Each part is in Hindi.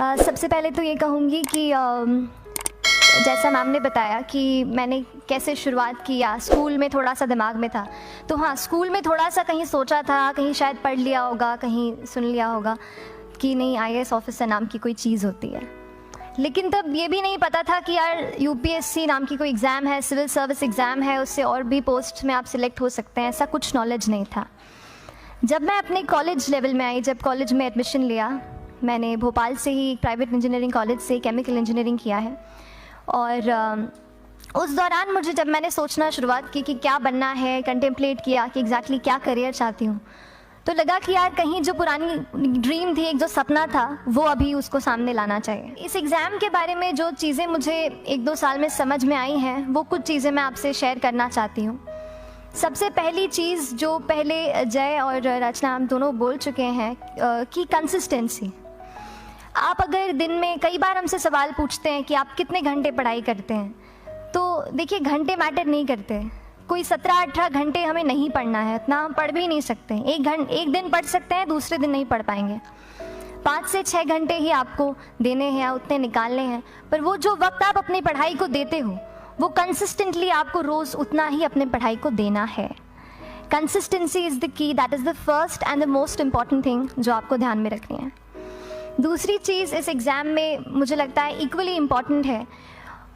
सबसे पहले तो ये कहूँगी कि जैसा मैम ने बताया कि मैंने कैसे शुरुआत किया, स्कूल में थोड़ा सा दिमाग में था। तो हाँ, स्कूल में थोड़ा सा कहीं सोचा था, कहीं शायद पढ़ लिया होगा, कहीं सुन लिया होगा कि नहीं आईएएस ऑफिसर नाम की कोई चीज़ होती है। लेकिन तब ये भी नहीं पता था कि यार यूपीएससी नाम की कोई एग्ज़ाम है, सिविल सर्विस एग्ज़ाम है, उससे और भी पोस्ट में आप सिलेक्ट हो सकते हैं, ऐसा कुछ नॉलेज नहीं था। जब मैं अपने कॉलेज लेवल में आई, जब कॉलेज में एडमिशन लिया, मैंने भोपाल से ही प्राइवेट इंजीनियरिंग कॉलेज से केमिकल इंजीनियरिंग किया है। और उस दौरान मुझे जब मैंने सोचना शुरुआत की कि क्या बनना है, कंटेम्पलेट किया कि एग्जैक्टली क्या करियर चाहती हूँ, तो लगा कि यार कहीं जो पुरानी ड्रीम थी, एक जो सपना था, वो अभी उसको सामने लाना चाहिए। इस एग्ज़ाम के बारे में जो चीज़ें मुझे 1-2 साल में समझ में आई हैं, वो कुछ चीज़ें मैं आपसे शेयर करना चाहती हूँ। सबसे पहली चीज़ जो पहले जय और रचना हम दोनों बोल चुके हैं कि कंसिस्टेंसी। आप अगर दिन में, कई बार हमसे सवाल पूछते हैं कि आप कितने घंटे पढ़ाई करते हैं, तो देखिए घंटे मैटर नहीं करते। कोई 17-18 घंटे हमें नहीं पढ़ना है, इतना हम पढ़ भी नहीं सकते। एक दिन पढ़ सकते हैं, दूसरे दिन नहीं पढ़ पाएंगे। 5 से 6 घंटे ही आपको देने हैं, उतने निकालने हैं। पर वो जो वक्त आप अपनी पढ़ाई को देते हो, वो कंसिस्टेंटली आपको रोज़ उतना ही अपने पढ़ाई को देना है। Consistency is the key, that is the first and the most important thing जो आपको ध्यान में रखनी है। दूसरी चीज़ इस एग्ज़ाम में मुझे लगता है इक्वली इम्पॉर्टेंट है,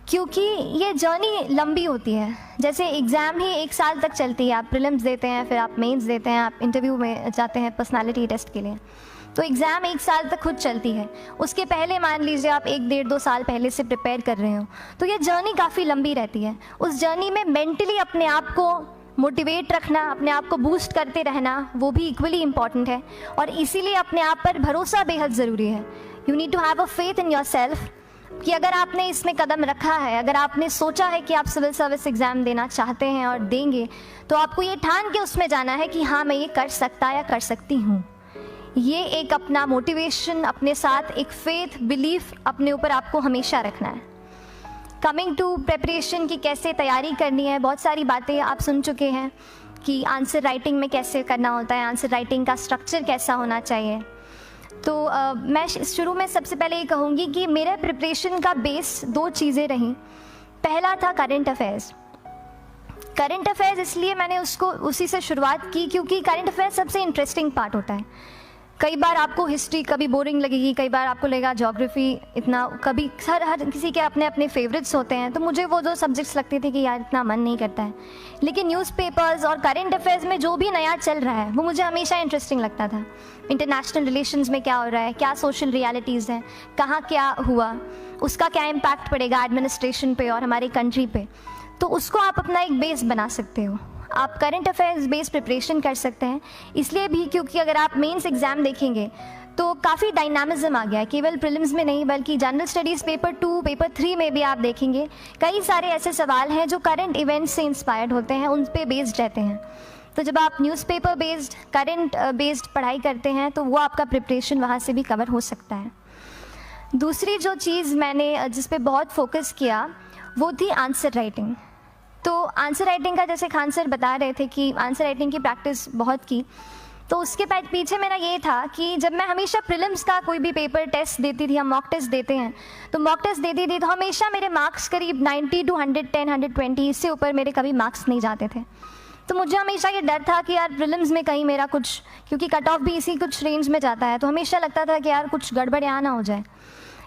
क्योंकि ये जर्नी लंबी होती है। जैसे एग्ज़ाम ही 1 साल तक चलती है, आप प्रीलिम्स देते हैं, फिर आप मेंस देते हैं, आप इंटरव्यू में जाते हैं पर्सनालिटी टेस्ट के लिए। तो एग्ज़ाम 1 साल तक खुद चलती है। उसके पहले मान लीजिए आप 1-1.5-2 साल पहले से प्रिपेयर कर रहे हो, तो ये जर्नी काफ़ी लंबी रहती है। उस जर्नी में मेंटली अपने आप को मोटिवेट रखना, अपने आप को बूस्ट करते रहना, वो भी इक्वली इम्पॉर्टेंट है। और इसीलिए अपने आप पर भरोसा बेहद ज़रूरी है। You need to have a faith in your yourself अगर आपने इसमें कदम रखा है, अगर आपने सोचा है कि आप सिविल सर्विस एग्ज़ाम देना चाहते हैं और देंगे, तो आपको ये ठान के उसमें जाना है कि हाँ, मैं ये कर सकता या कर सकती हूँ। ये एक अपना मोटिवेशन, अपने साथ एक फेथ, बिलीफ अपने ऊपर आपको हमेशा रखना है। कमिंग टू प्रेपरेशन की कैसे तैयारी करनी है, बहुत सारी बातें आप सुन चुके हैं कि आंसर राइटिंग में कैसे करना होता है, आंसर राइटिंग का स्ट्रक्चर कैसा होना चाहिए। तो मैं शुरू में सबसे पहले ये कहूँगी कि मेरे प्रिपरेशन का बेस 2 चीज़ें रहीं। पहला था करंट अफेयर्स। करंट अफेयर्स इसलिए मैंने उसको उसी से शुरुआत की क्योंकि करंट अफेयर्स सबसे इंटरेस्टिंग पार्ट होता है। कई बार आपको हिस्ट्री कभी बोरिंग लगेगी, कई बार आपको लगेगा ज्योग्राफी इतना, कभी हर किसी के अपने अपने फेवरेट्स होते हैं। तो मुझे वो 2 सब्जेक्ट्स लगते थे कि यार इतना मन नहीं करता है। लेकिन न्यूज़पेपर्स और करंट अफेयर्स में जो भी नया चल रहा है, वो मुझे हमेशा इंटरेस्टिंग लगता था। इंटरनेशनल रिलेशंस में क्या हो रहा है, क्या सोशल रियलिटीज़ हैं, कहाँ क्या हुआ, उसका क्या इम्पैक्ट पड़ेगा एडमिनिस्ट्रेशन पे और हमारी कंट्री पे, तो उसको आप अपना एक बेस बना सकते हो। आप करंट अफेयर्स बेस्ड प्रिपरेशन कर सकते हैं, इसलिए भी क्योंकि अगर आप मेंस एग्ज़ाम देखेंगे तो काफ़ी डायनामिज्म आ गया है। केवल प्रीलिम्स में नहीं, बल्कि जनरल स्टडीज़ पेपर 2, पेपर 3 में भी आप देखेंगे कई सारे ऐसे सवाल हैं जो करंट इवेंट्स से इंस्पायर्ड होते हैं, उन पे बेस्ड रहते हैं। तो जब आप न्यूज़पेपर बेस्ड, करंट बेस्ड पढ़ाई करते हैं, तो वो आपका प्रिपरेशन वहाँ से भी कवर हो सकता है। दूसरी जो चीज़ मैंने जिस पे बहुत फोकस किया, वो थी आंसर राइटिंग। तो आंसर राइटिंग का, जैसे खान सर बता रहे थे कि आंसर राइटिंग की प्रैक्टिस बहुत की, तो उसके पीछे मेरा ये था कि जब मैं हमेशा प्रीलिम्स का कोई भी पेपर टेस्ट देती थी, हम मॉक टेस्ट देते हैं, तो मॉक टेस्ट देती थी तो हमेशा मेरे मार्क्स करीब 90 to 110, 120, इससे ऊपर मेरे कभी मार्क्स नहीं जाते थे। तो मुझे हमेशा ये डर था कि यार प्रीलिम्स में कहीं मेरा कुछ, क्योंकि कट ऑफ भी इसी कुछ रेंज में जाता है, तो हमेशा लगता था कि यार कुछ गड़बड़ यहाँ ना हो जाए।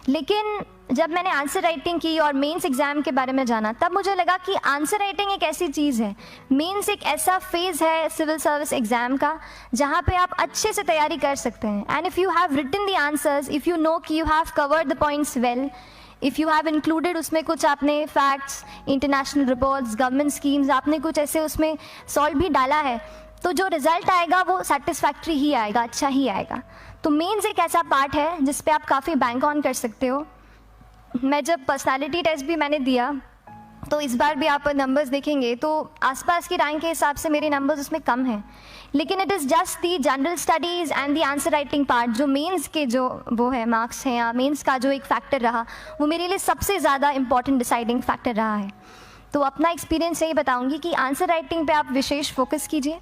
लेकिन जब मैंने आंसर राइटिंग की और मेंस एग्ज़ाम के बारे में जाना, तब मुझे लगा कि आंसर राइटिंग एक ऐसी चीज़ है, मेंस एक ऐसा फेज़ है सिविल सर्विस एग्ज़ाम का जहाँ पे आप अच्छे से तैयारी कर सकते हैं। And if you have written the answers, if you know कि you have covered the points well, if you have included उसमें कुछ आपने facts, international reports, government schemes, आपने कुछ ऐसे उसमें सॉल्व भी डाला है, तो जो रिज़ल्ट आएगा वो सेटिस्फैक्ट्री ही आएगा, अच्छा ही आएगा। तो मेंस एक ऐसा पार्ट है जिस पे आप काफ़ी बैंक ऑन कर सकते हो। मैं जब पर्सनालिटी टेस्ट भी मैंने दिया, तो इस बार भी आप नंबर्स देखेंगे तो आसपास की रैंक के हिसाब से मेरे नंबर्स उसमें कम हैं, लेकिन it is just the general studies and the answer writing part, जो मेंस के जो वो है मार्क्स हैं या मेंस का जो एक फैक्टर रहा, वो मेरे लिए सबसे ज़्यादा इंपॉर्टेंट डिसाइडिंग फैक्टर रहा है। तो अपना एक्सपीरियंस यही बताऊँगी कि आंसर राइटिंग पर आप विशेष फोकस कीजिए।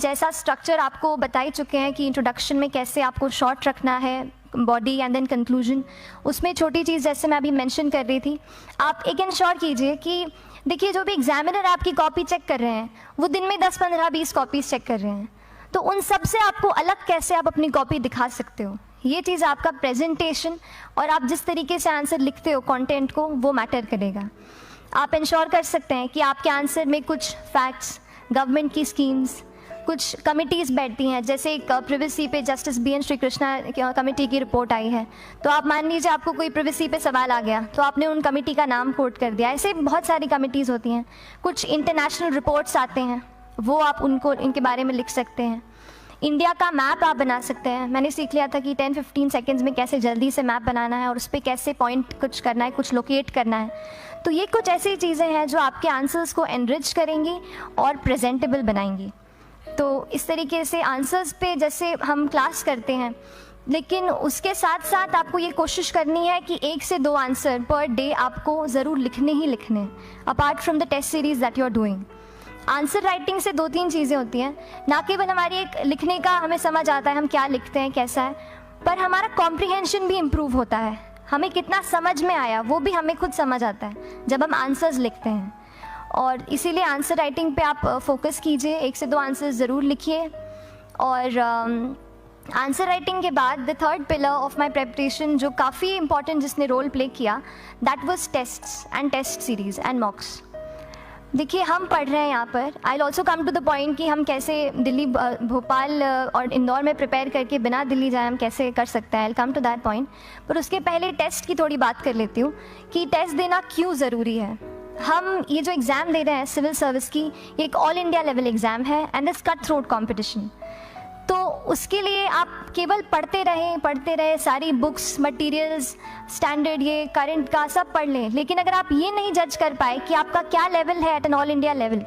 जैसा स्ट्रक्चर आपको बता ही चुके हैं कि इंट्रोडक्शन में कैसे आपको शॉर्ट रखना है, बॉडी एंड देन कंक्लूजन। उसमें छोटी चीज़ जैसे मैं अभी मेंशन कर रही थी, आप एक इंश्योर कीजिए कि देखिए जो भी एग्जामिनर आपकी कॉपी चेक कर रहे हैं वो दिन में 10, 15, 20 कॉपीज़ चेक कर रहे हैं, तो उन सब से आपको अलग कैसे आप अपनी कॉपी दिखा सकते हो, ये चीज़ आपका प्रेजेंटेशन और आप जिस तरीके से आंसर लिखते हो कंटेंट को, वो मैटर करेगा। आप इंश्योर कर सकते हैं कि आपके आंसर में कुछ फैक्ट्स, गवर्नमेंट की स्कीम्स, कुछ कमिटीज़ बैठती हैं, जैसे एक प्रिवेसी पे justice BN Shri Krishna committee की रिपोर्ट आई है, तो आप मान लीजिए आपको कोई प्रिवेसी पे सवाल आ गया तो आपने उन कमेटी का नाम कोट कर दिया। ऐसे बहुत सारी कमिटीज़ होती हैं। कुछ इंटरनेशनल रिपोर्ट्स आते हैं, वो आप उनको इनके बारे में लिख सकते हैं। इंडिया का मैप आप बना सकते हैं। मैंने सीख लिया था कि 10-15 सेकेंड्स में कैसे जल्दी से मैप बनाना है और उस पर कैसे पॉइंट कुछ करना है, कुछ लोकेट करना है। तो ये कुछ ऐसी चीज़ें हैं जो आपके आंसर्स को एनरिच करेंगी और प्रेजेंटेबल बनाएंगी। तो इस तरीके से आंसर्स पे जैसे हम क्लास करते हैं, लेकिन उसके साथ साथ आपको ये कोशिश करनी है कि 1 से 2 आंसर पर डे आपको ज़रूर लिखने ही लिखने, apart from the test series that you are doing. Answer writing से 2-3 चीज़ें होती हैं, ना केवल हमारी एक लिखने का हमें समझ आता है हम क्या लिखते हैं कैसा है, पर हमारा कॉम्प्रिहेंशन भी इम्प्रूव होता है। हमें कितना समझ में आया वो भी हमें खुद समझ आता है जब हम आंसर्स लिखते हैं। और इसीलिए आंसर राइटिंग पे आप फोकस कीजिए, 1 से 2 आंसर ज़रूर लिखिए। और आंसर राइटिंग के बाद the third pillar of my preparation जो काफ़ी इंपॉर्टेंट जिसने रोल प्ले किया, that was tests and test series and mocks. देखिए हम पढ़ रहे हैं यहाँ पर, I will also come to the point कि हम कैसे दिल्ली, भोपाल और इंदौर में प्रिपेयर करके बिना दिल्ली जाए हम कैसे कर सकते हैं, I will come to that point. पर उसके पहले टेस्ट की थोड़ी बात कर लेती हूँ कि टेस्ट देना क्यों ज़रूरी है। हम ये जो एग्ज़ाम दे रहे हैं सिविल सर्विस की, ये एक ऑल इंडिया लेवल एग्ज़ाम है and it's cut throat competition. तो उसके लिए आप केवल पढ़ते रहें, सारी बुक्स, मटेरियल्स, स्टैंडर्ड, ये करंट का सब पढ़ लें, लेकिन अगर आप ये नहीं जज कर पाए कि आपका क्या लेवल है at an all India level,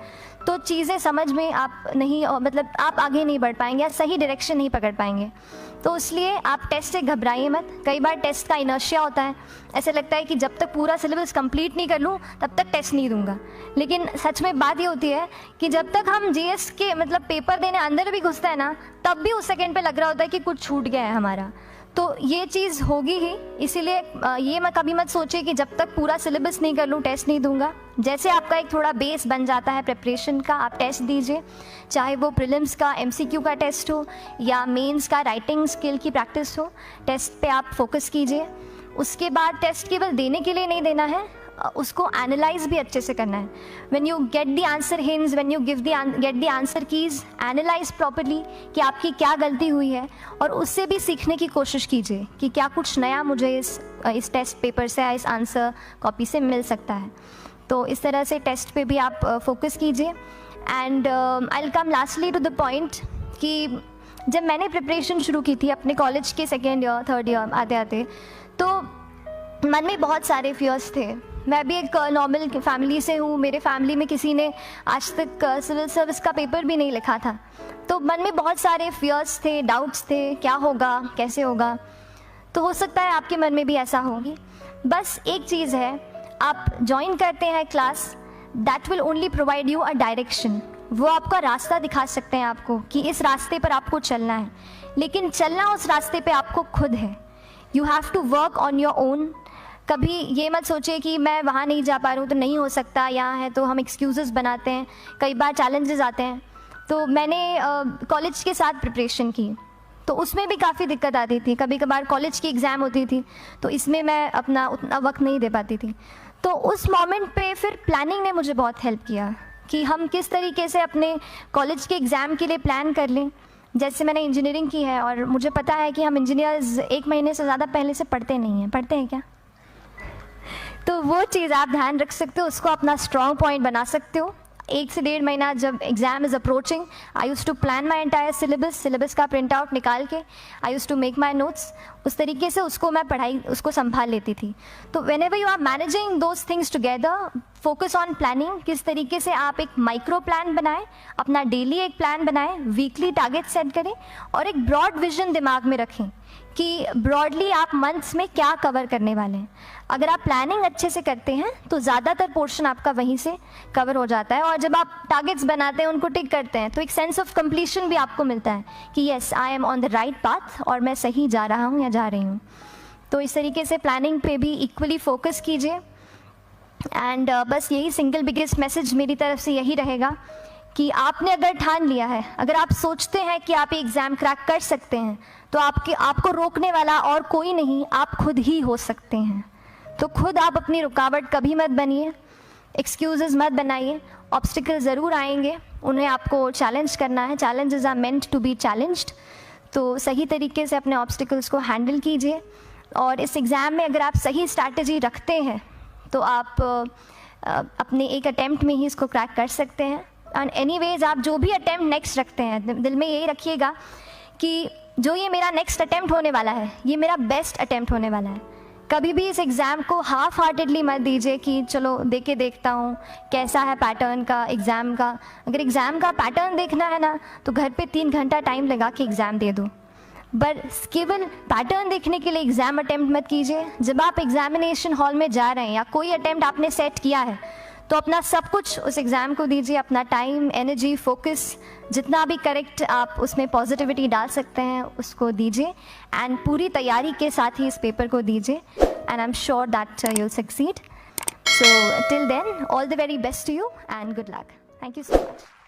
तो चीज़ें समझ में आप नहीं, मतलब आप आगे नहीं बढ़ पाएंगे या सही डायरेक्शन नहीं पकड़ पाएंगे। तो इसलिए आप टेस्ट से घबराइए मत। कई बार टेस्ट का इनर्शिया होता है, ऐसे लगता है कि जब तक पूरा सिलेबस कंप्लीट नहीं कर लूँ तब तक टेस्ट नहीं दूंगा, लेकिन सच में बात ये होती है कि जब तक हम GS के मतलब पेपर देने अंदर भी घुसते हैं ना, तब भी उस सेकंड पे लग रहा होता है कि कुछ छूट गया है हमारा। तो ये चीज़ होगी ही, इसीलिए ये मैं कभी मत सोचिए कि जब तक पूरा सिलेबस नहीं कर लूँ टेस्ट नहीं दूंगा। जैसे आपका एक थोड़ा बेस बन जाता है प्रिपरेशन का, आप टेस्ट दीजिए, चाहे वो प्रीलिम्स का MCQ का टेस्ट हो या मेंस का राइटिंग स्किल की प्रैक्टिस हो, टेस्ट पे आप फोकस कीजिए। उसके बाद टेस्ट केवल देने के लिए नहीं देना है, उसको एनालाइज भी अच्छे से करना है। When you get the answer hints, when you get the answer keys, analyse properly कि आपकी क्या गलती हुई है और उससे भी सीखने की कोशिश कीजिए कि क्या कुछ नया मुझे इस टेस्ट पेपर से या इस आंसर कॉपी से मिल सकता है। तो इस तरह से टेस्ट पे भी आप फोकस कीजिए। And I will come lastly to the point कि जब मैंने प्रिपरेशन शुरू की थी अपने कॉलेज के 2nd ईयर 3rd ईयर आते आते, तो मन में बहुत सारे फियर्स थे। मैं भी एक नॉर्मल फैमिली से हूँ, मेरे फैमिली में किसी ने आज तक सिविल सर्विस का पेपर भी नहीं लिखा था, तो मन में बहुत सारे फियर्स थे, डाउट्स थे, क्या होगा, कैसे होगा। तो हो सकता है आपके मन में भी ऐसा होगी। बस एक चीज़ है, आप ज्वाइन करते हैं class, that will only provide you a direction. वो आपका रास्ता दिखा सकते हैं आपको कि इस रास्ते पर आपको चलना है, लेकिन चलना उस रास्ते पे आपको खुद है। You have to work on your own. कभी ये मत सोचिए कि मैं वहाँ नहीं जा पा रहा हूँ तो नहीं हो सकता, यहाँ है, तो हम एक्सक्यूज़ेस बनाते हैं। कई बार चैलेंजेस आते हैं। तो मैंने कॉलेज के साथ प्रिपरेशन की, तो उसमें भी काफ़ी दिक्कत आती थी। कभी कभार कॉलेज की एग्ज़ाम होती थी तो इसमें मैं अपना उतना वक्त नहीं दे पाती थी। तो उस मोमेंट पे फिर प्लानिंग ने मुझे बहुत हेल्प किया कि हम किस तरीके से अपने कॉलेज के एग्ज़ाम के लिए प्लान कर लें। जैसे मैंने इंजीनियरिंग की है और मुझे पता है कि हम इंजीनियर्स 1 महीने से ज़्यादा पहले से पढ़ते नहीं हैं। पढ़ते हैं क्या? तो वो चीज़ आप ध्यान रख सकते हो, उसको अपना स्ट्रॉन्ग पॉइंट बना सकते हो। 1 से 1.5 महीना जब exam is approaching, I use to plan my entire syllabus का प्रिंट आउट निकाल के I use to make my notes. उस तरीके से उसको मैं उसको संभाल लेती थी। तो whenever you are managing those things together, focus on planning. किस तरीके से आप एक माइक्रो प्लान बनाएं, अपना डेली एक प्लान बनाएं, वीकली टारगेट सेट करें और एक ब्रॉड विजन दिमाग में रखें कि ब्रॉडली आप मंथ्स में क्या कवर करने वाले हैं। अगर आप प्लानिंग अच्छे से करते हैं तो ज़्यादातर पोर्शन आपका वहीं से कवर हो जाता है, और जब आप टारगेट्स बनाते हैं, उनको टिक करते हैं, तो एक सेंस ऑफ कंप्लीशन भी आपको मिलता है कि yes I am on the right path और मैं सही जा रहा हूँ या जा रही हूँ। तो इस तरीके से प्लानिंग पे भी इक्वली फोकस कीजिए। एंड बस यही सिंगल बिगेस्ट मैसेज मेरी तरफ से यही रहेगा कि आपने अगर ठान लिया है, अगर आप सोचते हैं कि आप एग्ज़ाम क्रैक कर सकते हैं, तो आपको रोकने वाला और कोई नहीं, आप खुद ही हो सकते हैं। तो खुद आप अपनी रुकावट कभी मत बनिए, एक्सक्यूज़ेस मत बनाइए। ऑब्स्टिकल ज़रूर आएंगे, उन्हें आपको चैलेंज करना है। Challenges are meant to be challenged. तो सही तरीके से अपने ऑब्स्टिकल्स को हैंडल कीजिए, और इस एग्ज़ाम में अगर आप सही स्ट्रैटेजी रखते हैं तो आप अपने एक अटैम्प्ट में ही इसको क्रैक कर सकते हैं। एंड एनीवेज आप जो भी अटैम्प्ट नेक्स्ट रखते हैं, दिल में यही रखिएगा कि जो ये मेरा नेक्स्ट अटैम्प्ट होने वाला है, ये मेरा बेस्ट अटैम्प्ट होने वाला है। कभी भी इस एग्ज़ाम को हाफ हार्टेडली मत दीजिए कि चलो दे के देखता हूँ कैसा है पैटर्न का एग्ज़ाम का। अगर एग्ज़ाम का पैटर्न देखना है ना, तो घर पे 3 घंटा टाइम लगा के एग्ज़ाम दे दो, बस केवल पैटर्न देखने के लिए एग्ज़ाम अटैम्प्ट मत कीजिए। जब आप एग्जामिनेशन हॉल में जा रहे हैं या कोई अटैम्प्ट आपने सेट किया है, तो अपना सब कुछ उस एग्ज़ाम को दीजिए, अपना टाइम, एनर्जी, फोकस, जितना भी करेक्ट आप उसमें पॉजिटिविटी डाल सकते हैं उसको दीजिए, एंड पूरी तैयारी के साथ ही इस पेपर को दीजिए, and I am sure that you will succeed. So till then, all the very best to you and good luck. Thank you so much.